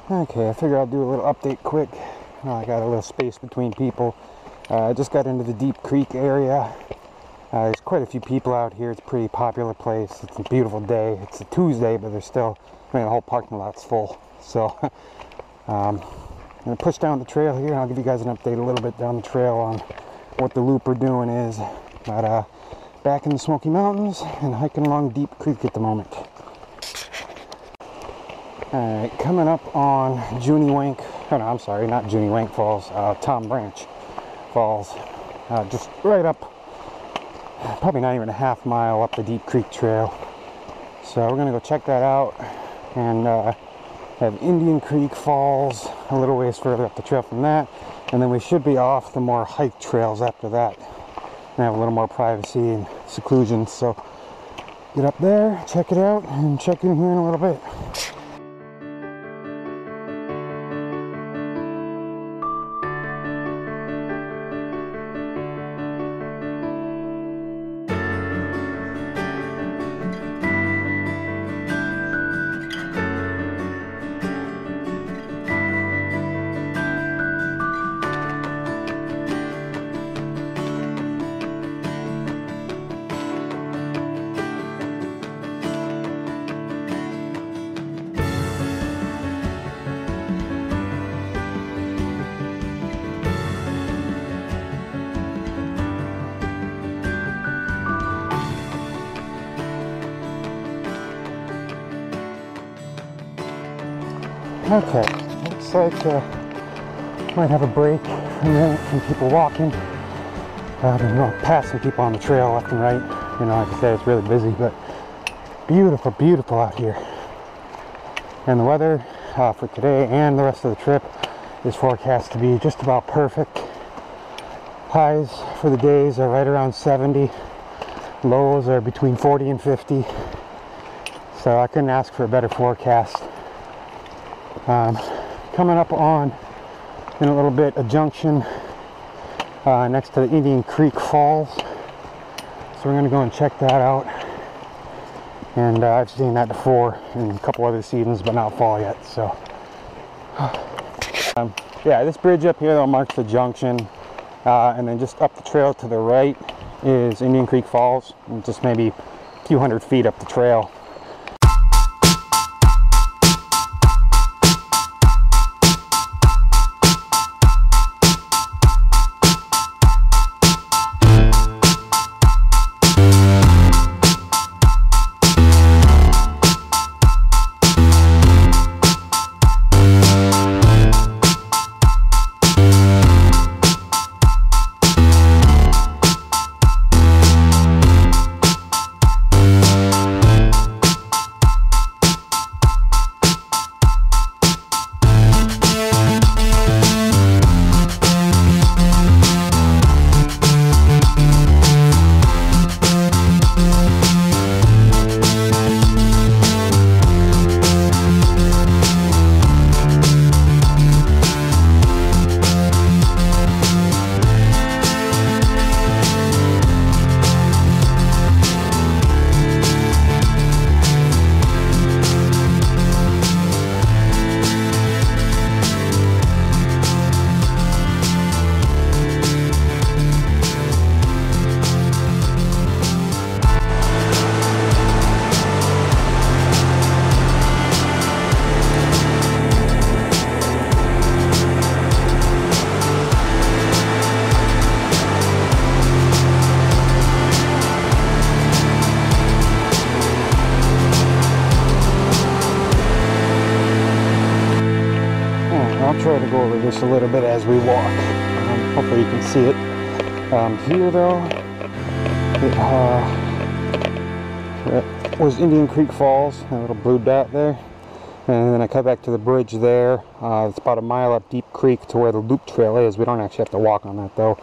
Okay, I figure I'll do a little update quick. I got a little space between people. I just got into the Deep Creek area. There's quite a few people out here. It's a pretty popular place. It's a beautiful day. It's a Tuesday, but there's still, the whole parking lot's full. So I'm gonna push down the trail here, and I'll give you guys an update a little bit down the trail on what the loop we're doing is. But back in the Smoky Mountains and hiking along Deep Creek at the moment. Alright, coming up on I'm sorry, not Junie Wank Falls, Tom Branch Falls. Just right up, probably not even a half mile up the Deep Creek Trail. So we're gonna go check that out, and have Indian Creek Falls a little ways further up the trail from that, and then we should be off the more hike trails after that and have a little more privacy and seclusion. So get up there, check it out, and check in here in a little bit. Okay, looks like might have a break for a minute from people walking. Passing people on the trail left and right. Like I said, it's really busy, but beautiful, beautiful out here. And the weather for today and the rest of the trip is forecast to be just about perfect. Highs for the days are right around 70. Lows are between 40 and 50. So I couldn't ask for a better forecast. Coming up on, in a little bit, a junction next to the Indian Creek Falls. So we're going to go and check that out. And I've seen that before in a couple other seasons, but not fall yet. So yeah, this bridge up here though marks the junction. And then just up the trail to the right is Indian Creek Falls, and just maybe a few hundred feet up the trail. I'll try to go over this a little bit as we walk. Hopefully you can see it. Here though, it was Indian Creek Falls, a little blue dot there. And then I cut back to the bridge there. It's about a mile up Deep Creek to where the loop trail is. We don't actually have to walk on that though.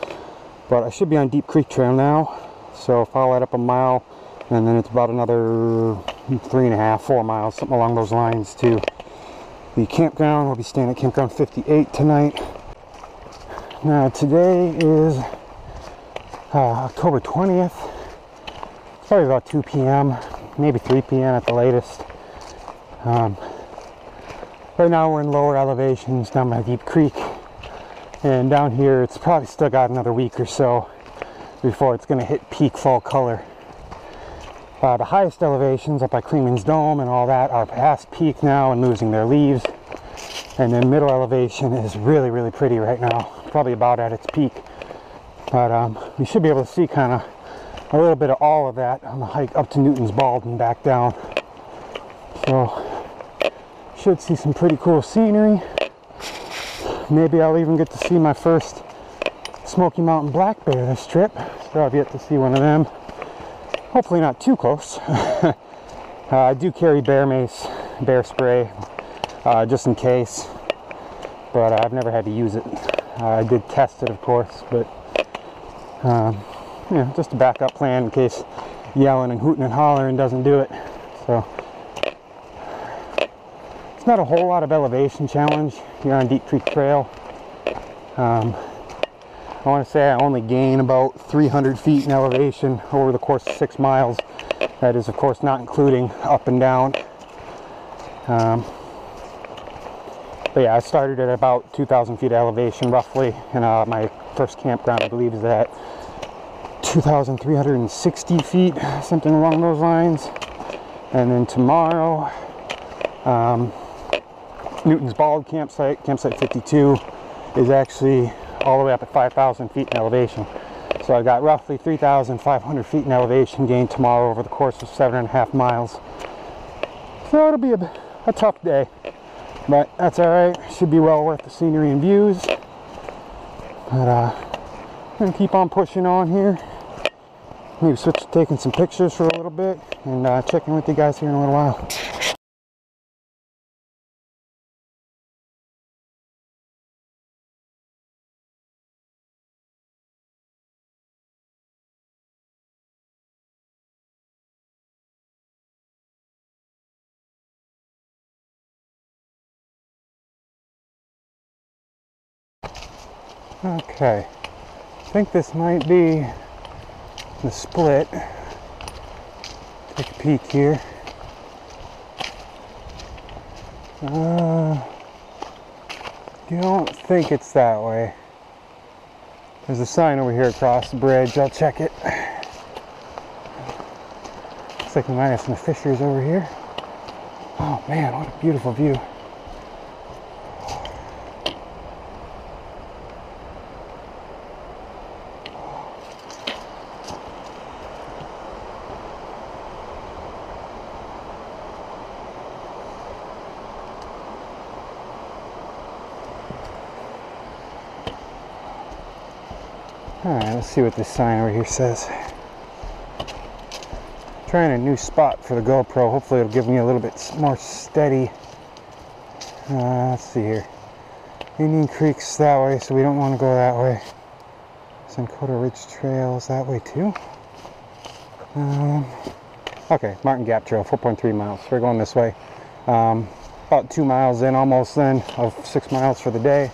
But I should be on Deep Creek Trail now. So follow that up a mile, and then it's about another 3.5, 4 miles, something along those lines to the campground. We'll be staying at campground 58 tonight. Now today is October 20th. It's probably about 2 p.m., maybe 3 p.m. at the latest. Right now we're in lower elevations down by Deep Creek, and down here it's probably still got another week or so before it's going to hit peak fall color. The highest elevations up by Creeman's Dome and all that are past peak now and losing their leaves, and then middle elevation is really, really pretty right now, probably about at its peak. But we should be able to see kind of a little bit of all of that on the hike up to Newton's Bald and back down. So should see some pretty cool scenery. Maybe I'll even get to see my first Smoky Mountain black bear this trip. So I've yet to see one of them. Hopefully not too close. I do carry bear mace, bear spray, just in case, but I've never had to use it. I did test it, of course, but you know, just a backup plan in case yelling and hooting and hollering doesn't do it. So it's not a whole lot of elevation challenge here on Deep Creek Trail. I want to say I only gain about 300 feet in elevation over the course of 6 miles. That is, of course, not including up and down. But yeah, I started at about 2,000 feet of elevation roughly, and my first campground, I believe, is at 2,360 feet, something along those lines. And then tomorrow, Newton's Bald campsite 52, is actually all the way up at 5,000 feet in elevation. So I got roughly 3,500 feet in elevation gained tomorrow over the course of 7.5 miles. So it'll be a tough day, but that's all right. Should be well worth the scenery and views. But I'm gonna keep on pushing on here. Maybe switch to taking some pictures for a little bit and check in with you guys here in a little while. Okay, I think this might be the split. Take a peek here. Don't think it's that way. There's a sign over here across the bridge. I'll check it. Looks like we might have some fishers over here. Oh man, what a beautiful view. Alright, let's see what this sign over here says. Trying a new spot for the GoPro. Hopefully it'll give me a little bit more steady. Let's see here. Indian Creek's that way, so we don't want to go that way. Sankota Ridge Trail is that way too. Okay, Martin Gap Trail, 4.3 miles. We're going this way. About 2 miles in, almost then, of 6 miles for the day.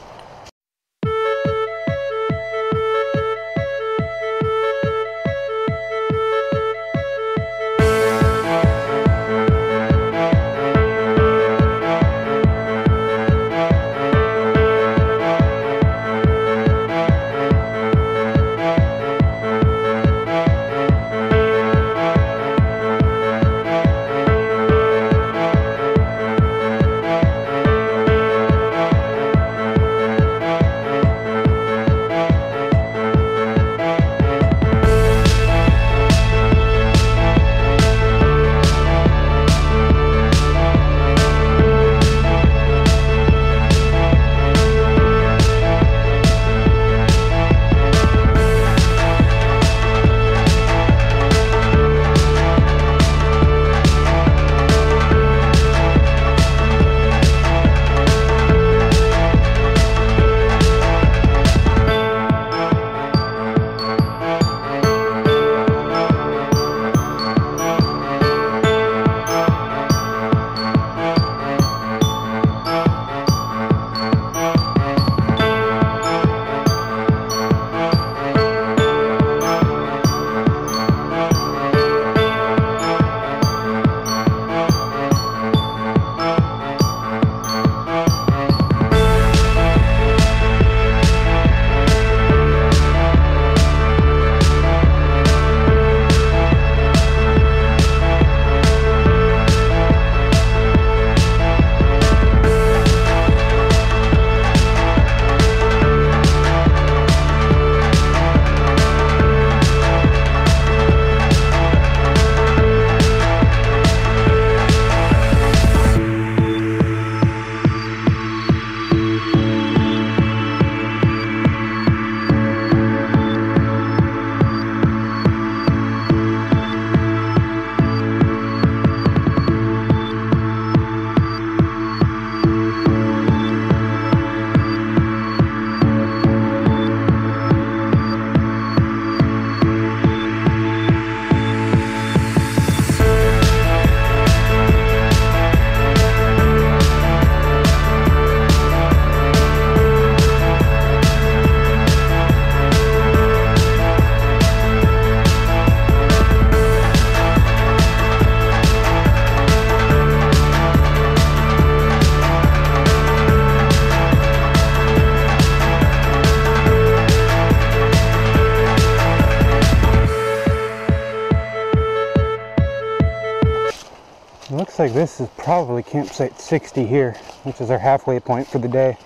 like this is probably campsite 60 here, which is our halfway point for the day.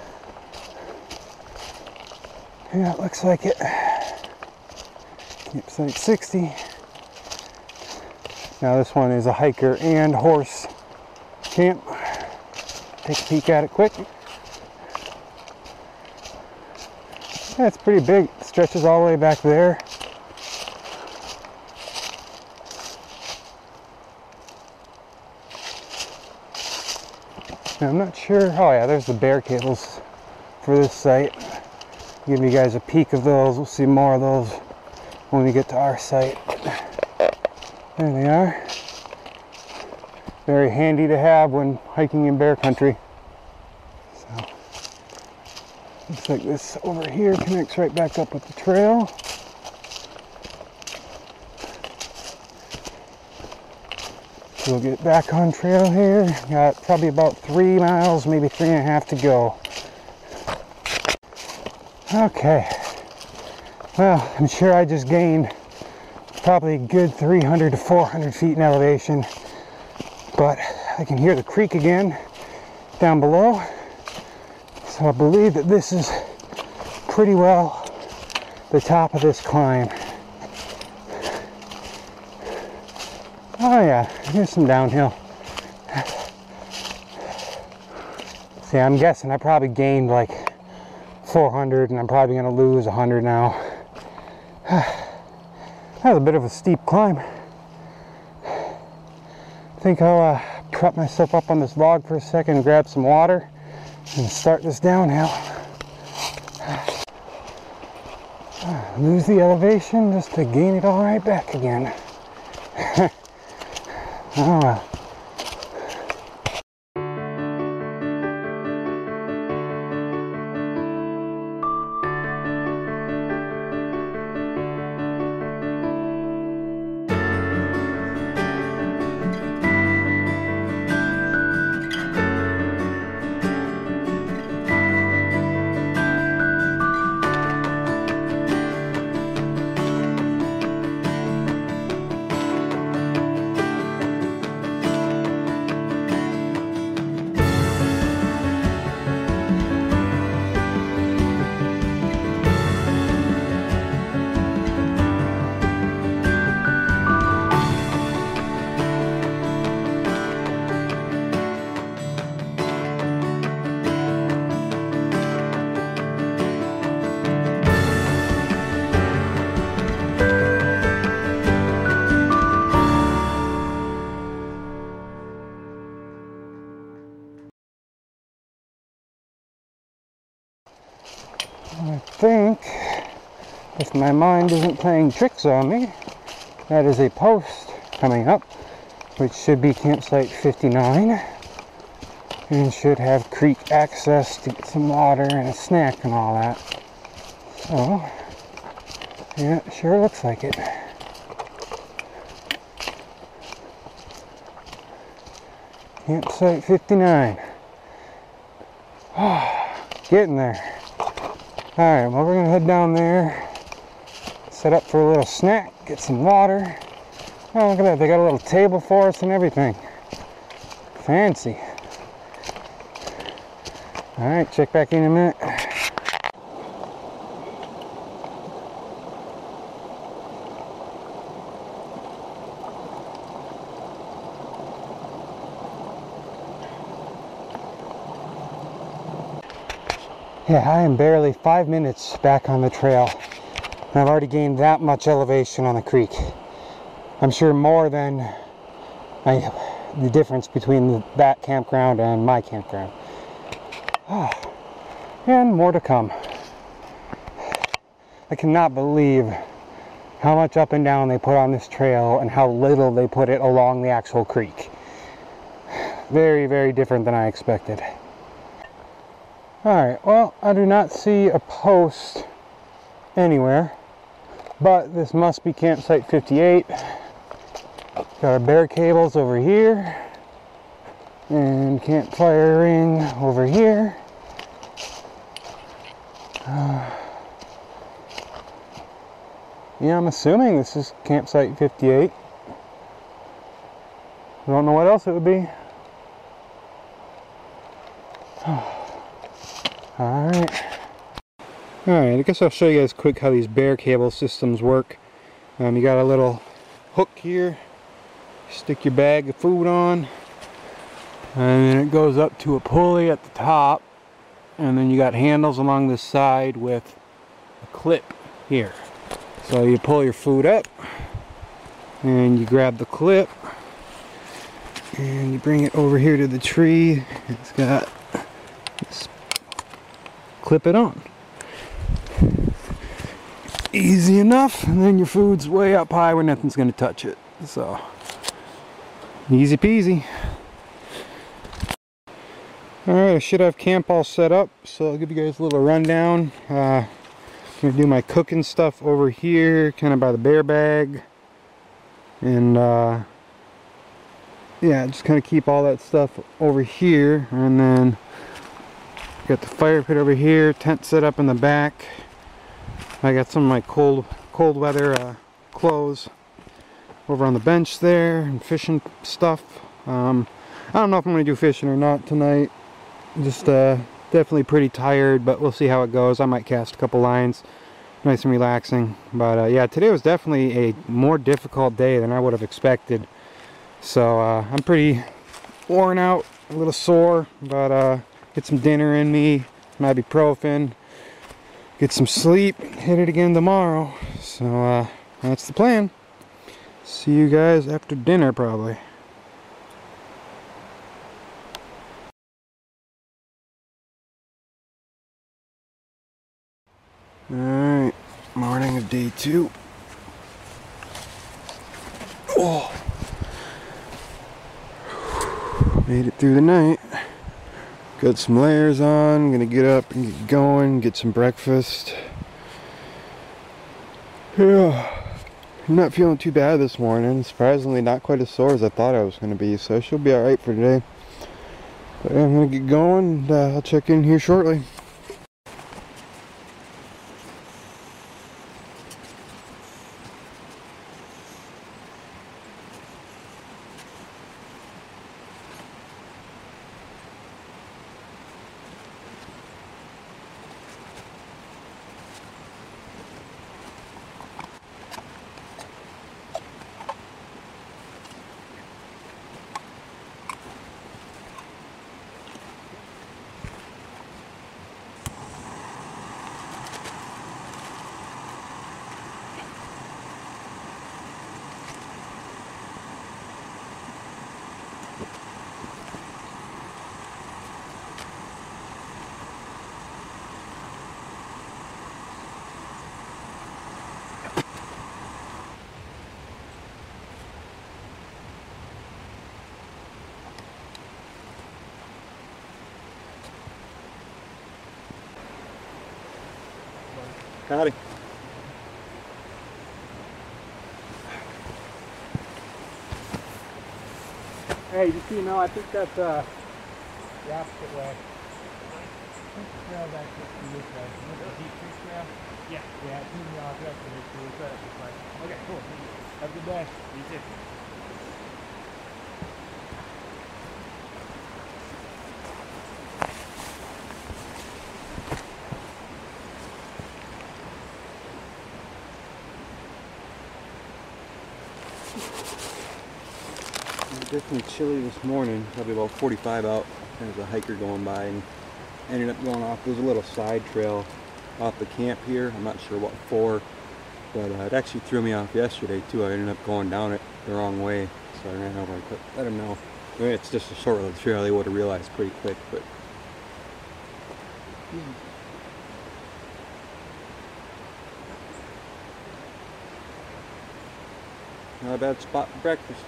Yeah, it looks like it. Campsite 60. Now this one is a hiker and horse camp. Take a peek at it quick. Yeah, it's pretty big. It stretches all the way back there. And I'm not sure. Oh yeah, there's the bear cables for this site. Give you guys a peek of those. We'll see more of those when we get to our site. There they are. Very handy to have when hiking in bear country. So, looks like this over here connects right back up with the trail. So we'll get back on trail here. Got probably about 3 miles, maybe 3.5 to go. Okay. Well, I'm sure I just gained probably a good 300 to 400 feet in elevation, but I can hear the creek again down below, so I believe that this is pretty well the top of this climb. Oh yeah, here's some downhill. See, I'm guessing I probably gained like 400 and I'm probably going to lose 100 now. That was a bit of a steep climb. I think I'll prop myself up on this log for a second and grab some water and start this downhill. Lose the elevation just to gain it all right back again. Oh well. I think, if my mind isn't playing tricks on me, that is a post coming up, which should be campsite 59, and should have creek access to get some water and a snack and all that. So, yeah, it sure looks like it. Campsite 59. Getting there. Alright, well we're going to head down there, set up for a little snack, get some water. Oh, look at that, they got a little table for us and everything. Fancy. Alright, check back in a minute. Yeah, I am barely 5 minutes back on the trail, and I've already gained that much elevation on the creek. I'm sure more than the difference between that campground and my campground. And more to come. I cannot believe how much up and down they put on this trail and how little they put it along the actual creek. Very, very different than I expected. Alright, well, I do not see a post anywhere, but this must be campsite 58. Got our bear cables over here, and campfire ring over here. Yeah, I'm assuming this is campsite 58. I don't know what else it would be. Alright, I guess I'll show you guys quick how these bear cable systems work. You got a little hook here, stick your bag of food on, and then it goes up to a pulley at the top, and then you got handles along the side with a clip here. So you pull your food up, and you grab the clip, and you bring it over here to the tree. It's got this, clip it on. Easy enough, and then your food's way up high where nothing's going to touch it. So, easy peasy. Alright, I should have camp all set up, so I'll give you guys a little rundown. I'm going to do my cooking stuff over here, kind of by the bear bag. And, yeah, just kind of keep all that stuff over here. And then, got the fire pit over here, tent set up in the back. I got some of my cold weather clothes over on the bench there, and fishing stuff. I don't know if I'm going to do fishing or not tonight. Just definitely pretty tired, but we'll see how it goes. I might cast a couple lines. Nice and relaxing. But yeah, today was definitely a more difficult day than I would have expected. So I'm pretty worn out, a little sore, but get some dinner in me, some ibuprofen. Get some sleep, hit it again tomorrow. So that's the plan. See you guys after dinner probably. Alright, morning of day 2. Oh, made it through the night. Got some layers on, gonna get up and get going, get some breakfast. Yeah, I'm not feeling too bad this morning. Surprisingly not quite as sore as I thought I was gonna be, so I should be alright for today. But yeah, I'm gonna get going, and I'll check in here shortly. Howdy. Hey, just so you know, I think that's the opposite way. Trail back to this way. The deep creek trail? Yeah. Yeah, it's moving off that way. We'll set up this way. Okay, cool. Have a good day. You too. Definitely chilly this morning, probably about 45 out. There's a hiker going by and ended up going off. There's a little side trail off the camp here. I'm not sure what for, but it actually threw me off yesterday too. I ended up going down it the wrong way, so I ran over and let him know. I mean, it's just a short little trail. They would have realized pretty quick, but not a bad spot for breakfast.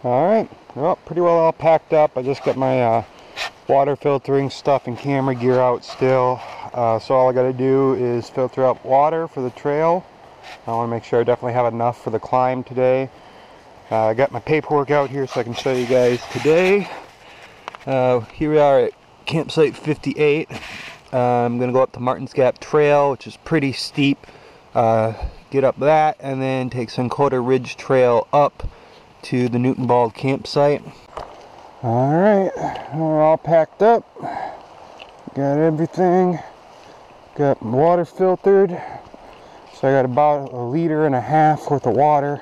Alright, well, pretty well all packed up. I just got my water filtering stuff and camera gear out still. so all I got to do is filter up water for the trail. I want to make sure I definitely have enough for the climb today. I got my paperwork out here so I can show you guys today. Here we are at campsite 58. I'm going to go up to Martin's Gap Trail, which is pretty steep. Get up that and then take Sunkota Ridge Trail up to the Newton Bald campsite. Alright, we're all packed up. Got everything. Got water filtered. So I got about 1.5 liters worth of water.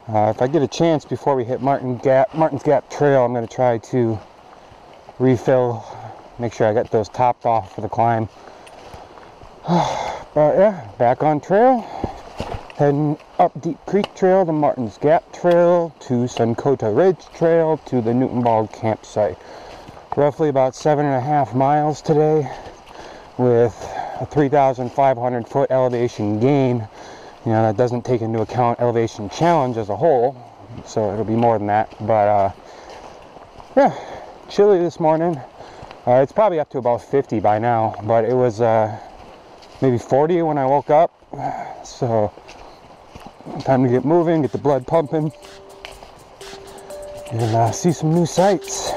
If I get a chance before we hit Martin's Gap Trail, I'm going to try to refill, make sure I got those topped off for the climb. But yeah, back on trail, heading up Deep Creek Trail to Martin's Gap Trail to Sunkota Ridge Trail to the Newton Bald campsite. Roughly about 7.5 miles today with a 3,500 foot elevation gain. You know, that doesn't take into account elevation challenge as a whole, so it'll be more than that. But yeah, chilly this morning. It's probably up to about 50 by now, but it was maybe 40 when I woke up. So time to get moving, get the blood pumping, and see some new sights.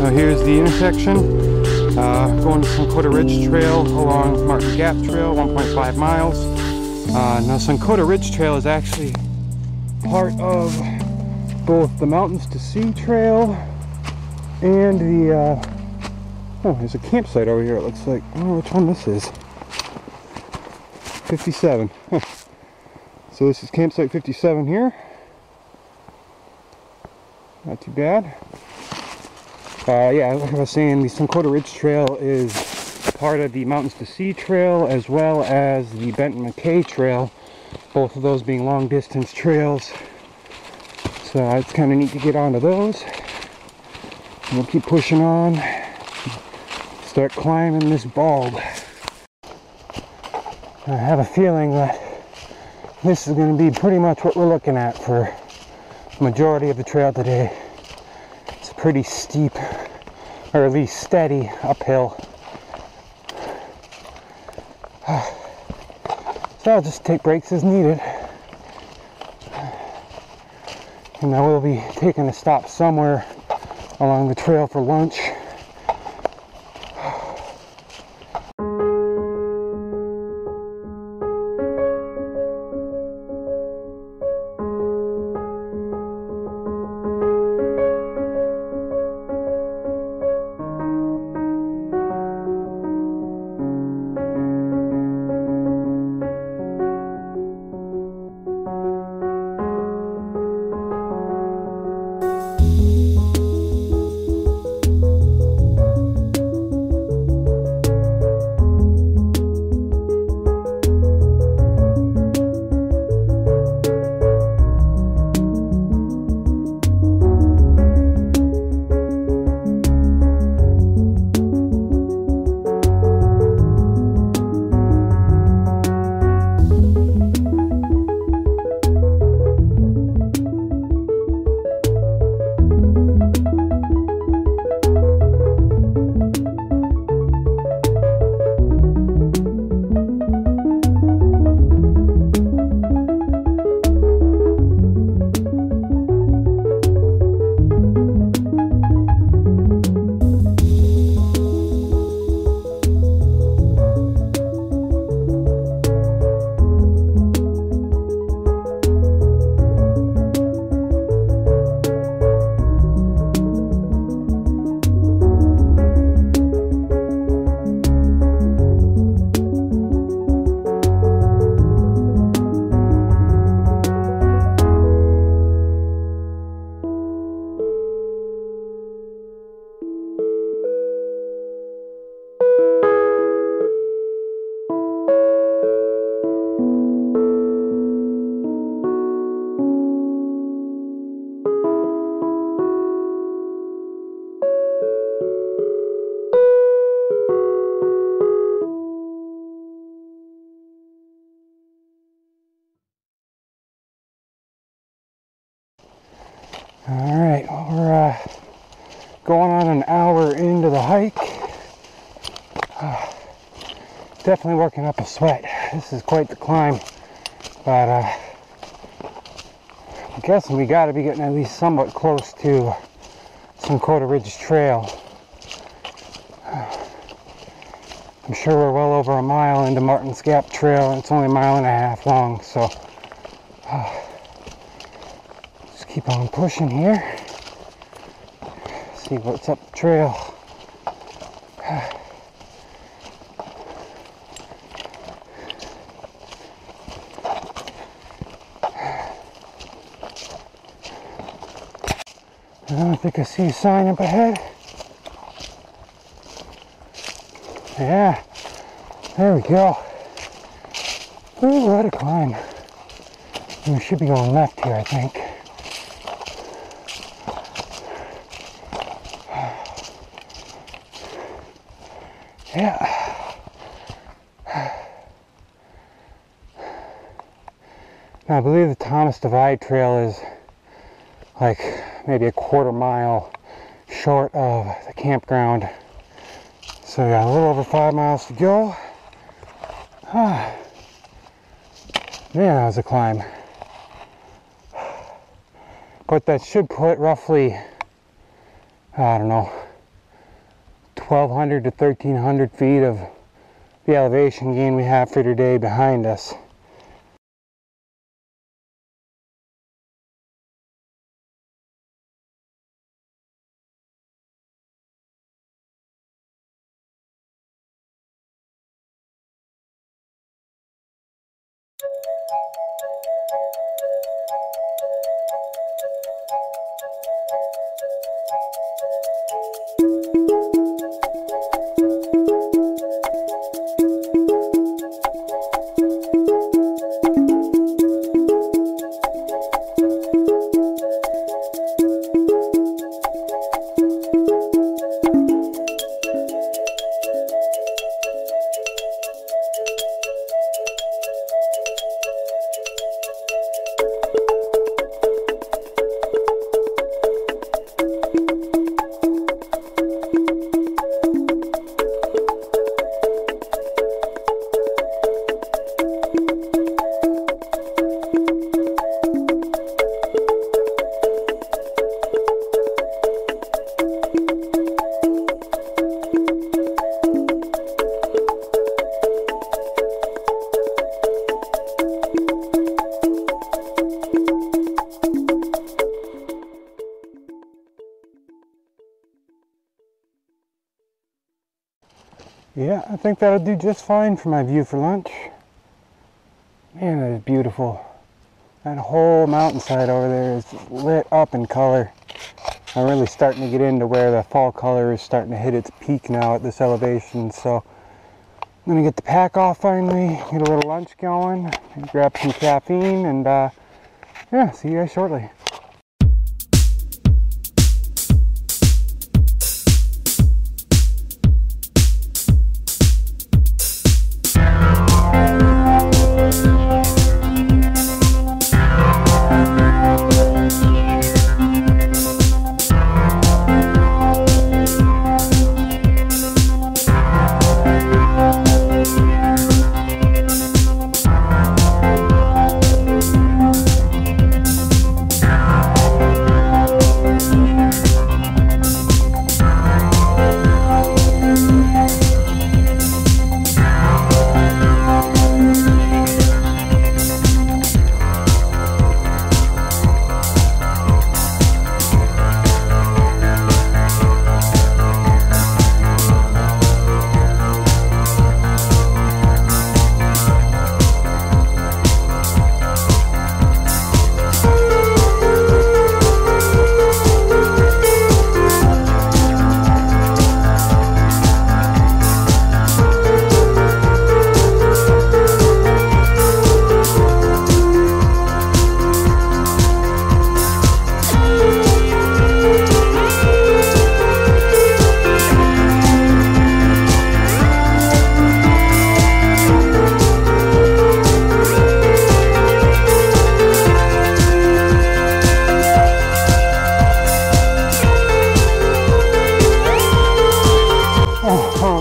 So here's the intersection, going to Sunkota Ridge Trail along Martin Gap Trail, 1.5 miles. Now Sunkota Ridge Trail is actually part of both the Mountains to Sea Trail and the, oh, there's a campsite over here it looks like. I don't know which one this is. 57. So this is campsite 57 here. Not too bad. Yeah, like I was saying, the Sunkota Ridge Trail is part of the Mountains to Sea Trail as well as the Benton McKay Trail, both of those being long distance trails. So it's kind of neat to get onto those. And we'll keep pushing on, start climbing this bald. I have a feeling that this is going to be pretty much what we're looking at for the majority of the trail today. It's pretty steep, or at least steady uphill. So I'll just take breaks as needed. And I will be taking a stop somewhere along the trail for lunch. going on an hour into the hike. Definitely working up a sweat. This is quite the climb, but I'm guessing we got to be getting at least somewhat close to some Coda Ridge Trail. I'm sure we're well over a mile into Martin's Gap Trail, and it's only a mile and a half long, so just keep on pushing here. See what's up the trail. I don't think I see a sign up ahead. Yeah, there we go. Ooh, what a climb. We should be going left here, I think. Yeah. Now, I believe the Thomas Divide Trail is like maybe a quarter mile short of the campground. So we got a little over 5 miles to go. Man, that was a climb. But that should put roughly, I don't know, 1,200 to 1,300 feet of the elevation gain we have for today behind us. Yeah, I think that'll do just fine for my view for lunch. Man, that is beautiful. That whole mountainside over there is lit up in color. I'm really starting to get into where the fall color is starting to hit its peak now at this elevation. So I'm gonna get the pack off finally, get a little lunch going, grab some caffeine, and yeah, see you guys shortly.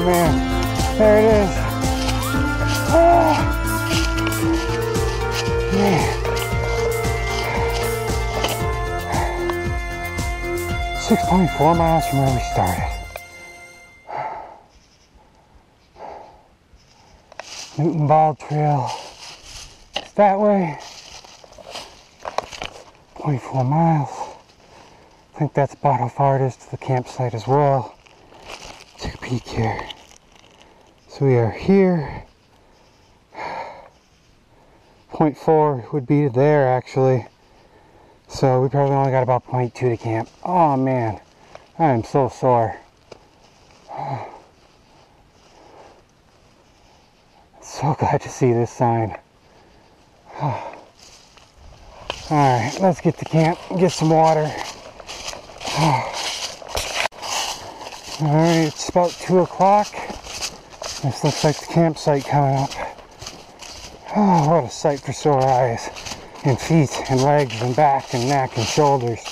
Oh man, there it is. Oh, man. 6.4 miles from where we started. Newton Ball Trail. It's that way. 24 miles. I think that's about how far it is to the campsite as well. Take a peek here. So we are here. 0.4 would be there actually. So we probably only got about 0.2 to camp. Oh man, I am so sore. So glad to see this sign. Alright, let's get to camp and get some water. Alright, it's about 2 o'clock. This looks like the campsite coming up. Oh, what a sight for sore eyes. And feet, and legs, and back, and neck, and shoulders.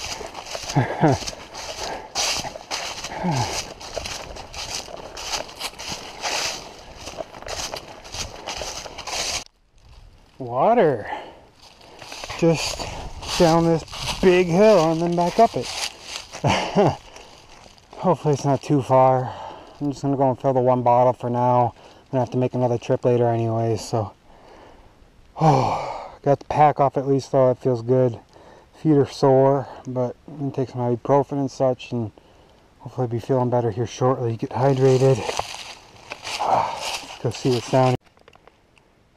Water. Just down this big hill and then back up it. Hopefully it's not too far. I'm just gonna go and fill the 1 bottle for now. I'm gonna have to make another trip later anyways, so. Oh, got the pack off at least though, it feels good. Feet are sore, but I'm gonna take some ibuprofen and such and hopefully be feeling better here shortly. Get hydrated. Let's go see what's down here.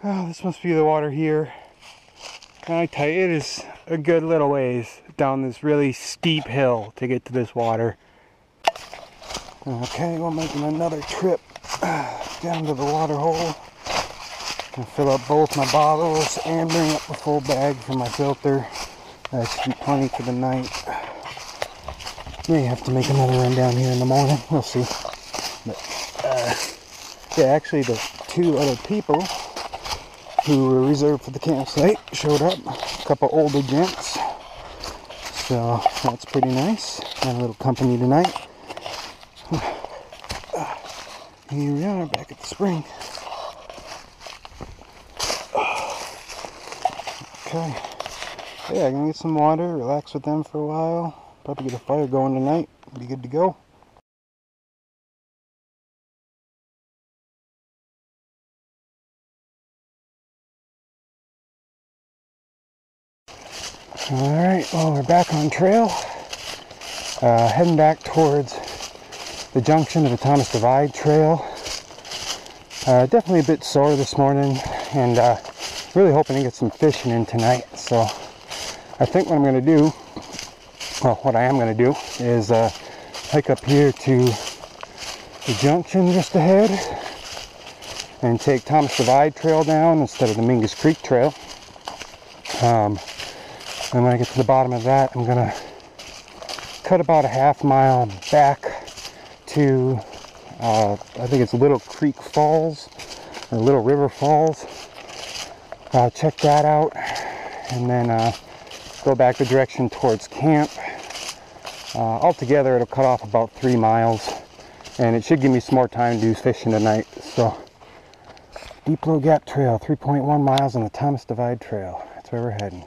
Oh, this must be the water here. And I tell you, it is a good little ways down this really steep hill to get to this water. Okay, we're making another trip down to the water hole. Gonna fill up both my bottles and bring up a full bag for my filter. That should be plenty for the night. May have to make another run down here in the morning. We'll see. But yeah, actually the 2 other people who were reserved for the campsite showed up. A couple older gents. So that's pretty nice. Got a little company tonight. Here we are back at the spring. Okay. Yeah, I'm gonna get some water, relax with them for a while. Probably get a fire going tonight. Be good to go. Alright, well we're back on trail. Heading back towards the junction of the Thomas Divide Trail. Definitely a bit sore this morning and really hoping to get some fishing in tonight. So I think what I'm going to do, well what I am going to do is hike up here to the junction just ahead and take Thomas Divide Trail down instead of the Mingus Creek Trail. And when I get to the bottom of that, I'm going to cut about a ½ mile back to, I think it's Little Creek Falls, or Little River Falls. Check that out, and then go back the direction towards camp. Altogether, it'll cut off about 3 miles, and it should give me some more time to do fishing tonight. So, Deep Low Gap Trail, 3.1 miles on the Thomas Divide Trail. That's where we're heading.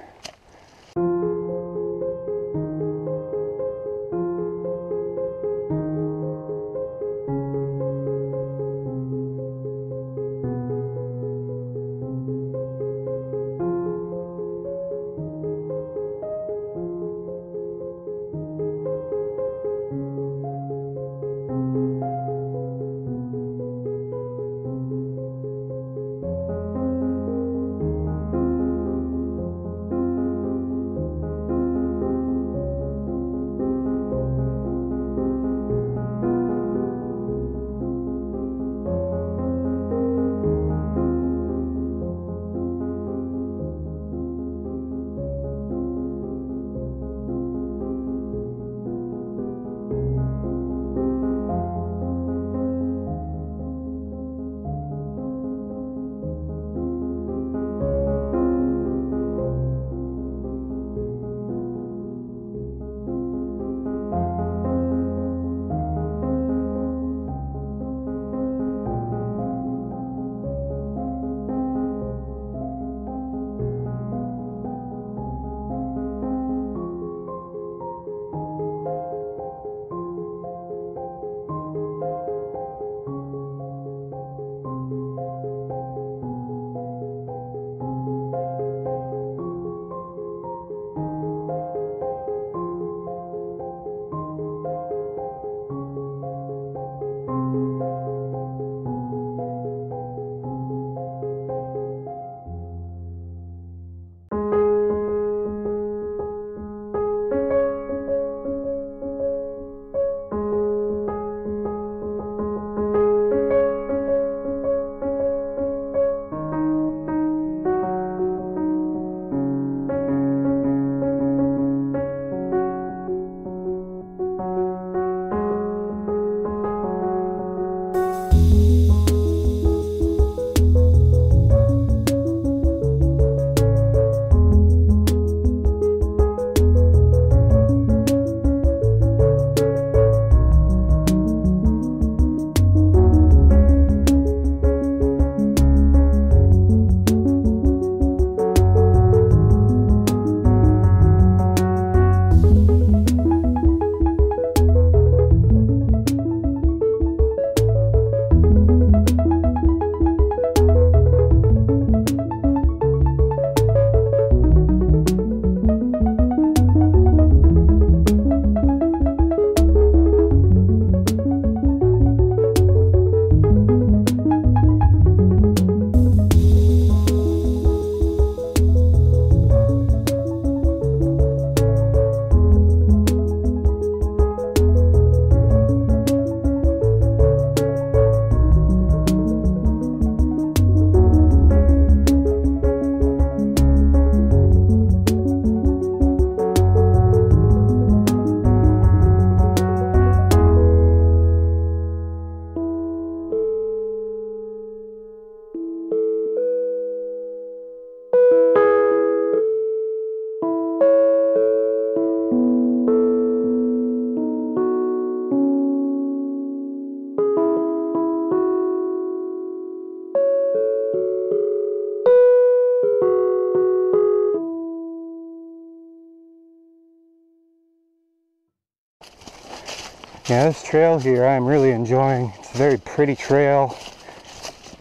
Yeah, this trail here I'm really enjoying. It's a very pretty trail,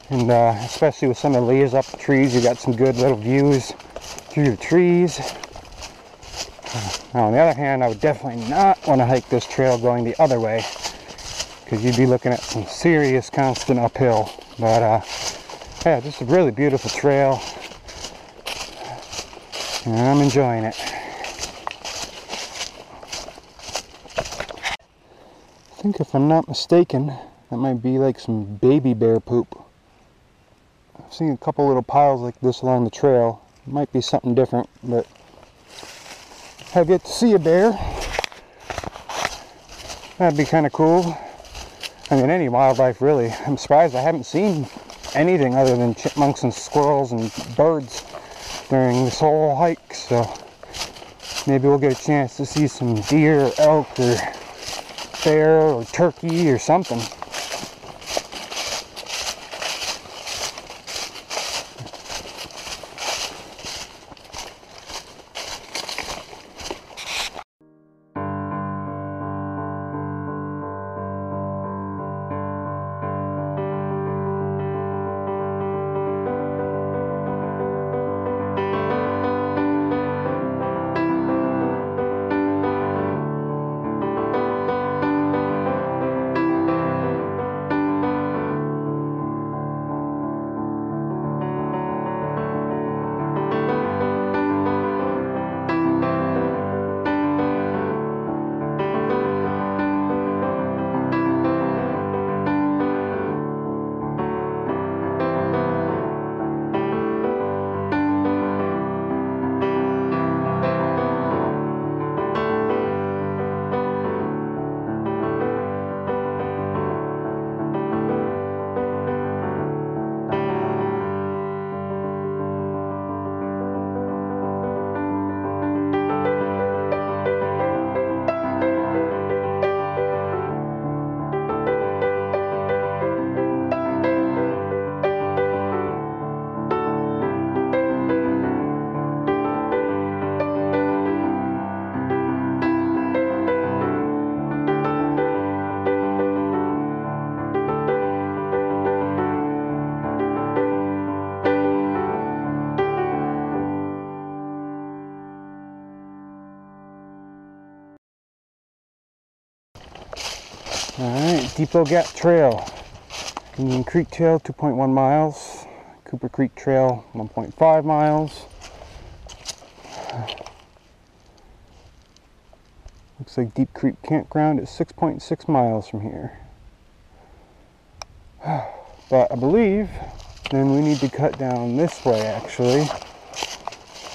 and especially with some of the leaves up the trees, you got some good little views through the trees. Now, on the other hand, I would definitely not want to hike this trail going the other way, because you'd be looking at some serious constant uphill. But yeah, just a really beautiful trail, and I'm enjoying it. I think if I'm not mistaken, that might be like some baby bear poop. I've seen a couple little piles like this along the trail. It might be something different, but have yet to see a bear. That'd be kind of cool. I mean, any wildlife really. I'm surprised I haven't seen anything other than chipmunks and squirrels and birds during this whole hike, so maybe we'll get a chance to see some deer or elk or bear or turkey or something. Alright, Depot Gap Trail. Indian Creek Trail, 2.1 miles. Cooper Creek Trail, 1.5 miles. Looks like Deep Creek Campground is 6.6 miles from here. But I believe then we need to cut down this way actually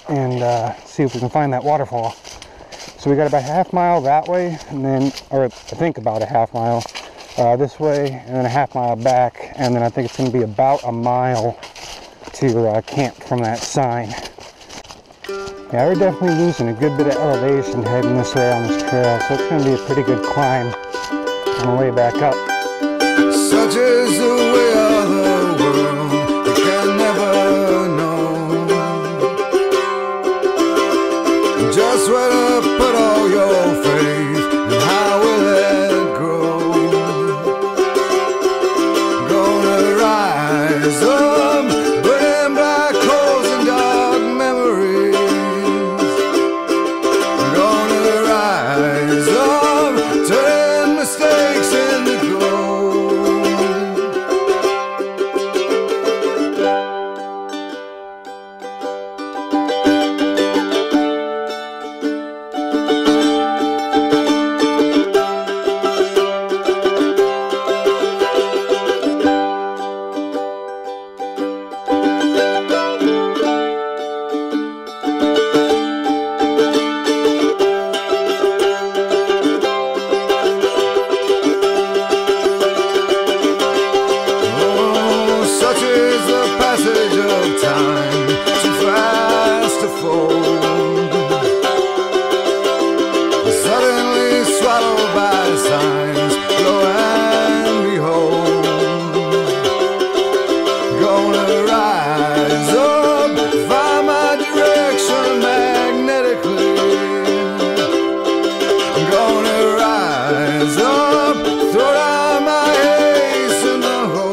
and see if we can find that waterfall. So we got about a half mile that way, and then, or I think about a half mile this way, and then a half mile back, and then I think it's going to be about a mile to camp from that sign. Yeah, we're definitely losing a good bit of elevation heading this way on this trail, so it's going to be a pretty good climb on the way back up. Such is the way of the world, you can never know just where to put all your faith and how will it grow. Gonna rise up, burning black holes and dark memories. Gonna rise up, turn mistakes into gold. hands up, throw down my ace in the hole.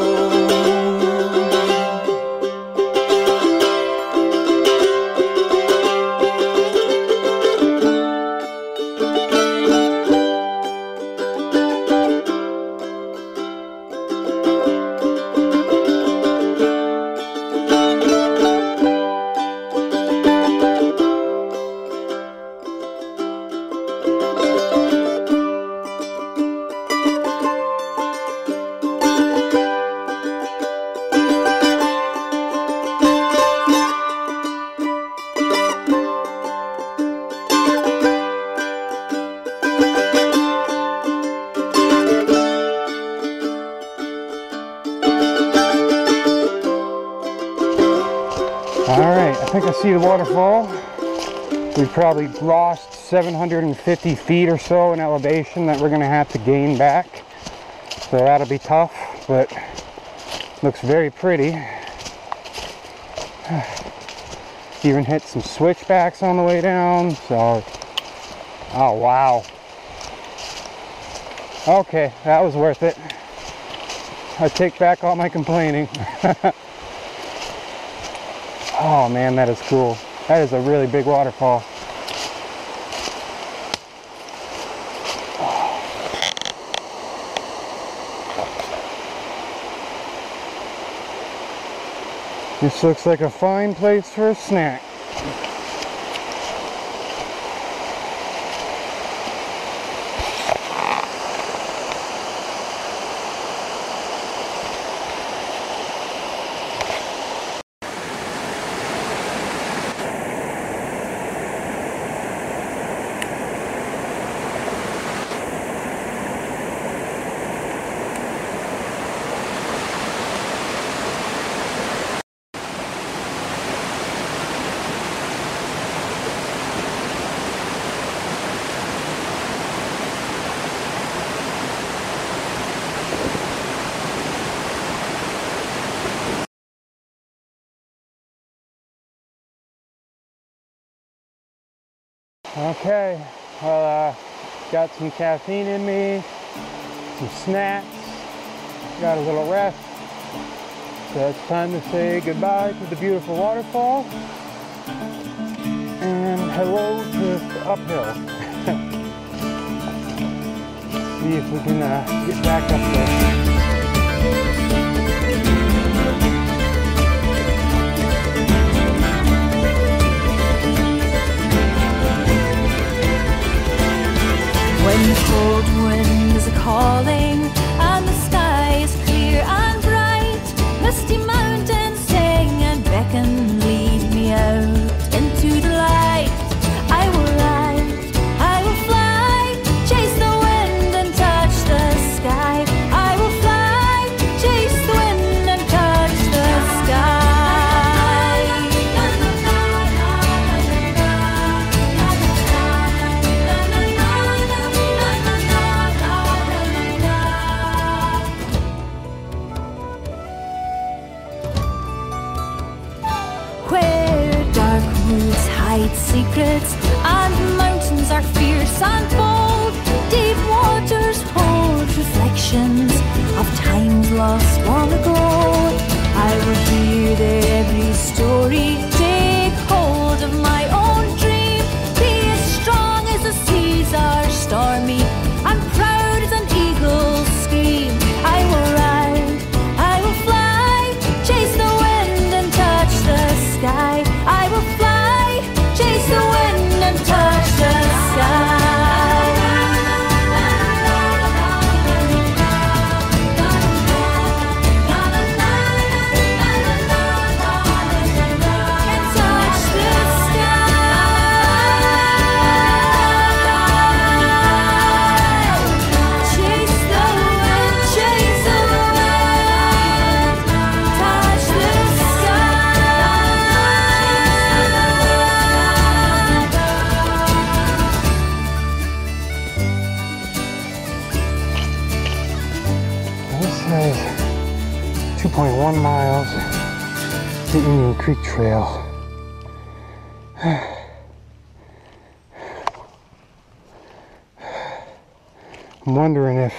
Alright, I think I see the waterfall. We've probably lost 750 feet or so in elevation that we're going to have to gain back. So that'll be tough, but looks very pretty. Even hit some switchbacks on the way down, so... Oh, wow. Okay, that was worth it. I take back all my complaining. Oh man, that is cool. That is a really big waterfall. This looks like a fine place for a snack. Okay, well, got some caffeine in me, some snacks, got a little rest, so it's time to say goodbye to the beautiful waterfall and hello to the uphill. See if we can get back up there. When the cold wind is a-calling and the sky is clear and bright, misty mountains sing and beckon, lead me out into the light. I will ride, I will fly, chase the wind and touch the sky. I will fly, chase the wind and touch the sky. Secrets and mountains are fierce and bold. Deep waters hold reflections of times lost long ago. I will hear their every story, take hold of my own dream, be as strong as the seas are stormy and proud as an eagle's scream. I will ride, I will fly, chase the wind and touch the sky. I will fly, chase the wind and touch the sky. This is 2.1 miles to Indian Creek Trail. I'm wondering if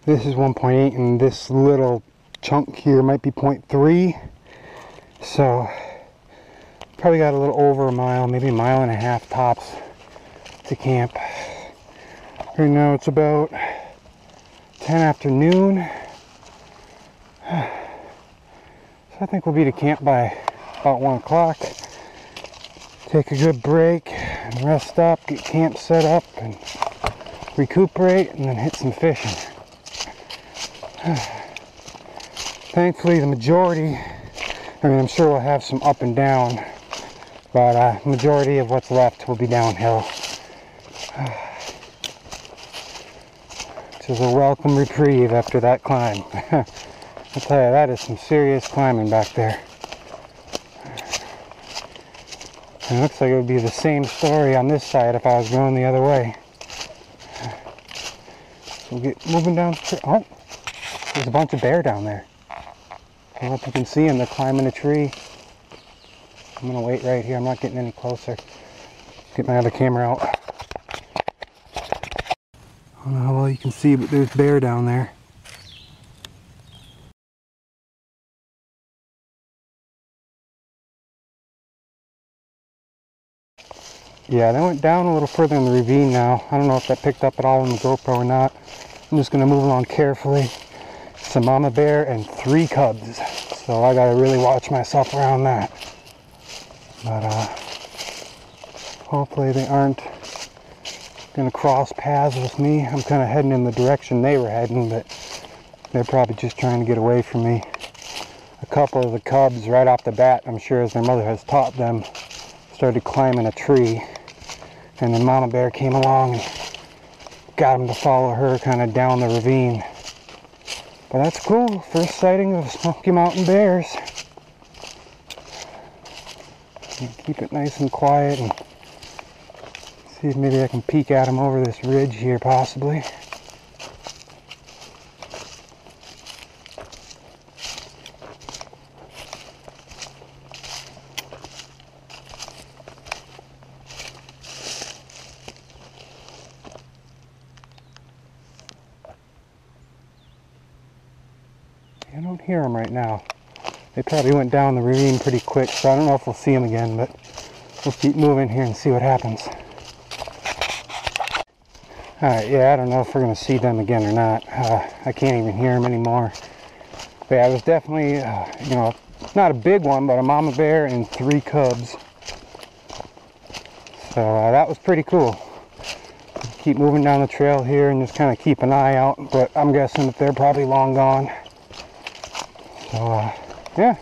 this is 1.8 and this little chunk here might be 0.3. So probably got a little over a mile, maybe a mile and a half tops to camp. Right now it's about 10 afternoon. So I think we'll be to camp by about 1 o'clock. Take a good break and rest up, get camp set up and recuperate, and then hit some fishing. Thankfully the majority, I mean I'm sure we'll have some up and down, but majority of what's left will be downhill. Which is a welcome reprieve after that climb. I'll tell you, that is some serious climbing back there. And it looks like it would be the same story on this side if I was going the other way. We'll get moving down. Oh, there's a bunch of bear down there. I don't know if you can see them. They're climbing a tree. I'm going to wait right here. I'm not getting any closer. Get my other camera out. I don't know how well you can see, but there's bear down there. Yeah, they went down a little further in the ravine now. I don't know if that picked up at all on the GoPro or not. I'm just going to move along carefully. It's a mama bear and 3 cubs. So I got to really watch myself around that. But hopefully they aren't going to cross paths with me. I'm kind of heading in the direction they were heading, but they're probably just trying to get away from me. A couple of the cubs right off the bat, I'm sure as their mother has taught them, started climbing a tree. And then Mama Bear came along and got them to follow her kind of down the ravine. But that's cool. First sighting of Smoky Mountain bears. Keep it nice and quiet and see if maybe I can peek at them over this ridge here possibly. I don't hear them right now. They probably went down the ravine pretty quick, so I don't know if we'll see them again, but we'll keep moving here and see what happens. Alright, yeah, I don't know if we're going to see them again or not. I can't even hear them anymore. But yeah, it was definitely, you know, not a big one, but a mama bear and 3 cubs. So that was pretty cool. Keep moving down the trail here and just kind of keep an eye out, but I'm guessing that they're probably long gone. So yeah,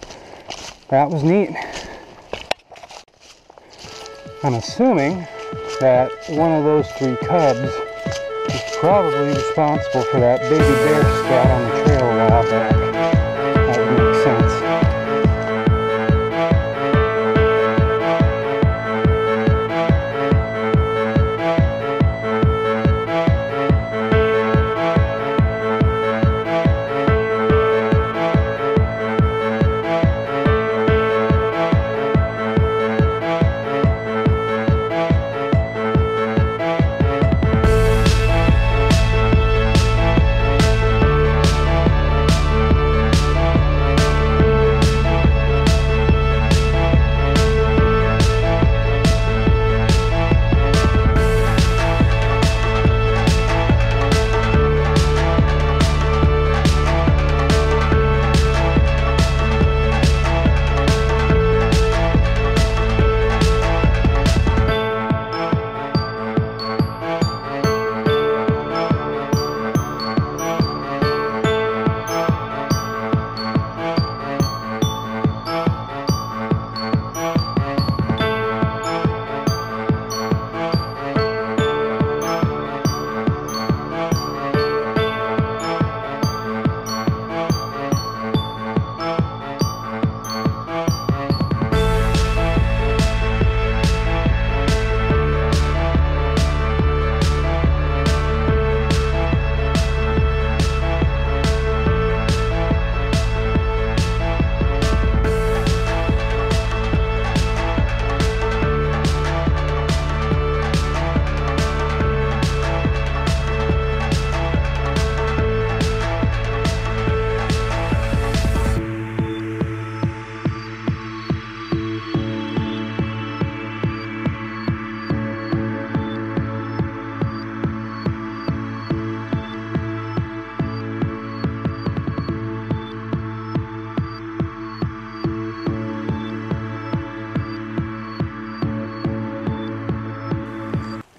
that was neat. I'm assuming that one of those 3 cubs is probably responsible for that baby bear scat on the trail a while back. That would make sense.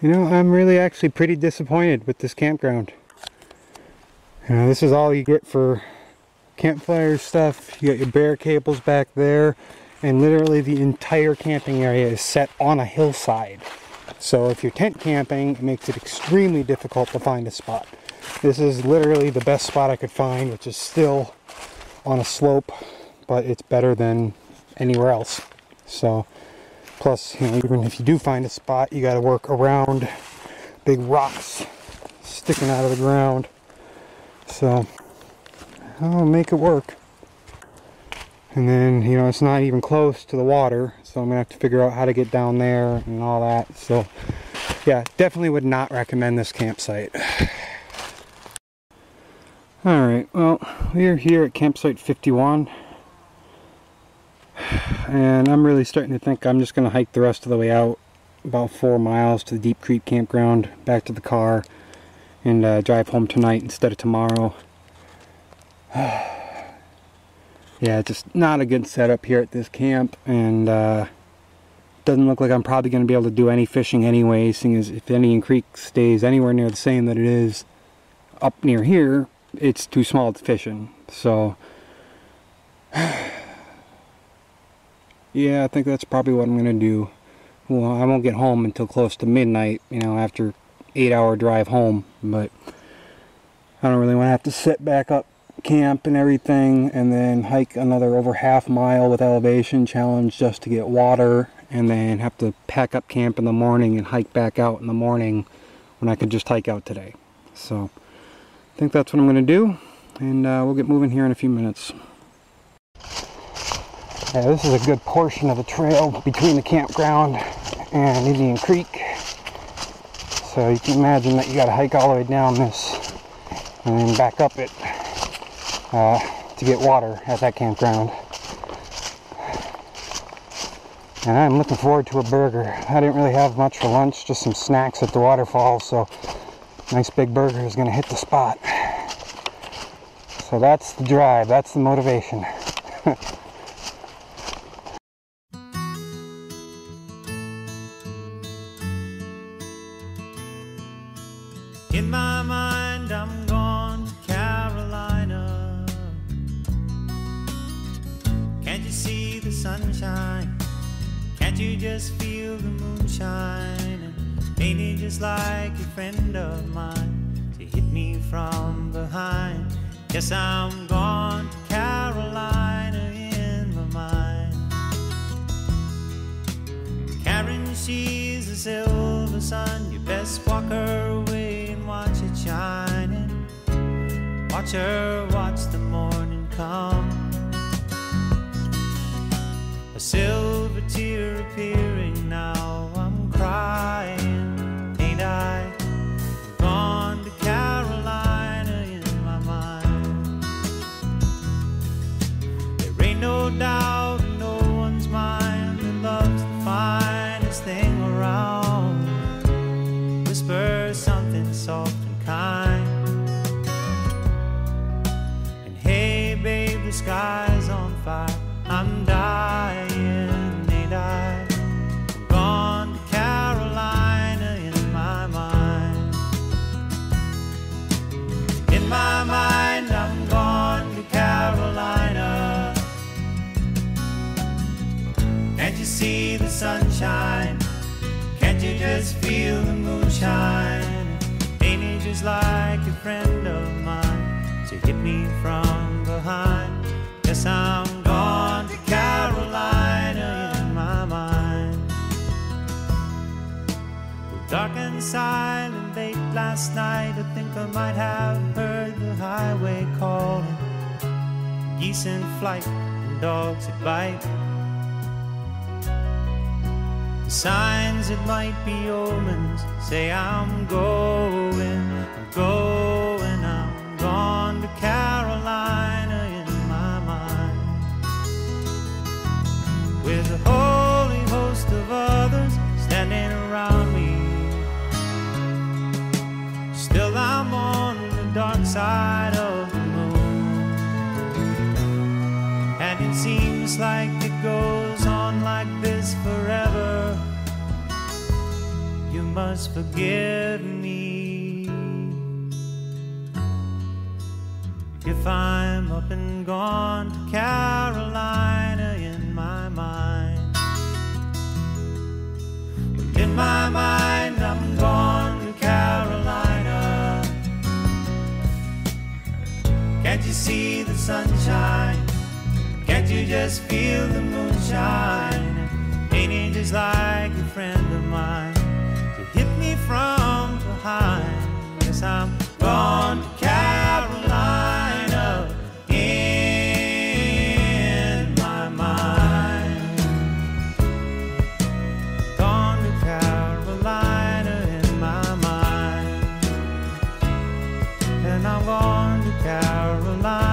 You know, I'm really actually pretty disappointed with this campground. You know, this is all you get for campfire stuff. You got your bear cables back there, and literally the entire camping area is set on a hillside. So if you're tent camping, it makes it extremely difficult to find a spot. This is literally the best spot I could find, which is still on a slope, but it's better than anywhere else. So, plus, you know, even if you do find a spot, you got to work around big rocks sticking out of the ground. So, I'll make it work. And then, you know, it's not even close to the water, so I'm gonna have to figure out how to get down there and all that. So, yeah, definitely would not recommend this campsite. Alright, well, we're here at campsite 51. And I'm really starting to think I'm just gonna hike the rest of the way out, about 4 miles to the Deep Creek campground, back to the car, and drive home tonight instead of tomorrow. Yeah, just not a good setup here at this camp, and doesn't look like I'm probably going to be able to do any fishing anyway, seeing as if Indian Creek stays anywhere near the same that it is up near here, it's too small to fish in. So, yeah, I think that's probably what I'm going to do. Well, I won't get home until close to midnight, you know, after 8-hour drive home, but I don't really want to have to set back up camp and everything and then hike another over half mile with elevation challenge just to get water, and then have to pack up camp in the morning and hike back out in the morning when I could just hike out today. So I think that's what I'm going to do, and we'll get moving here in a few minutes. Yeah, this is a good portion of the trail between the campground and Indian Creek, so you can imagine that you got to hike all the way down this and then back up it to get water at that campground. And I'm looking forward to a burger. I didn't really have much for lunch, just some snacks at the Waterfalls, so a nice big burger is going to hit the spot. So that's the drive, that's the motivation. In my mind, I'm gone to Carolina. Can't you see the sunshine? Can't you just feel the moonshine? Ain't it just like a friend of mine to hit me from behind? Yes, I'm gone to Carolina in my mind. Karen, she's a silver sun. You best walk her away and watch it shining. Watch her watch the morning come. A silver tear appearing now. I'm crying, ain't I? I'm gone to Carolina in my mind. There ain't no doubt in no one's mind that love's the finest thing around. Whisper something soft and kind. And hey babe, the sky's on fire. I'm dying, ain't I? I'm gone to Carolina in my mind. In my mind, I'm gone to Carolina. Can't you see the sunshine? Can't you just feel the moonshine? Ain't it just like a friend of mine to hit me from behind? Yes, I'm gone to Carolina in my mind. Dark and silent late last night, I think I might have heard the highway calling. Geese in flight and dogs that bite. The signs that might be omens say I'm going, I'm going, I'm gone to Carolina in my mind. With a holy host of others standing around me, still I'm on the dark side of the moon. And it seems like it goes on like this forever. You must forgive me if I'm up and gone to Carolina in my mind. In my mind, I'm gone to Carolina. Can't you see the sunshine? Can't you just feel the moonshine? Ain't it just like a friend of mine to hit me from behind? Yes, I'm gone to Carolina in my mind. Gone to Carolina in my mind. And I'm gone to Carolina.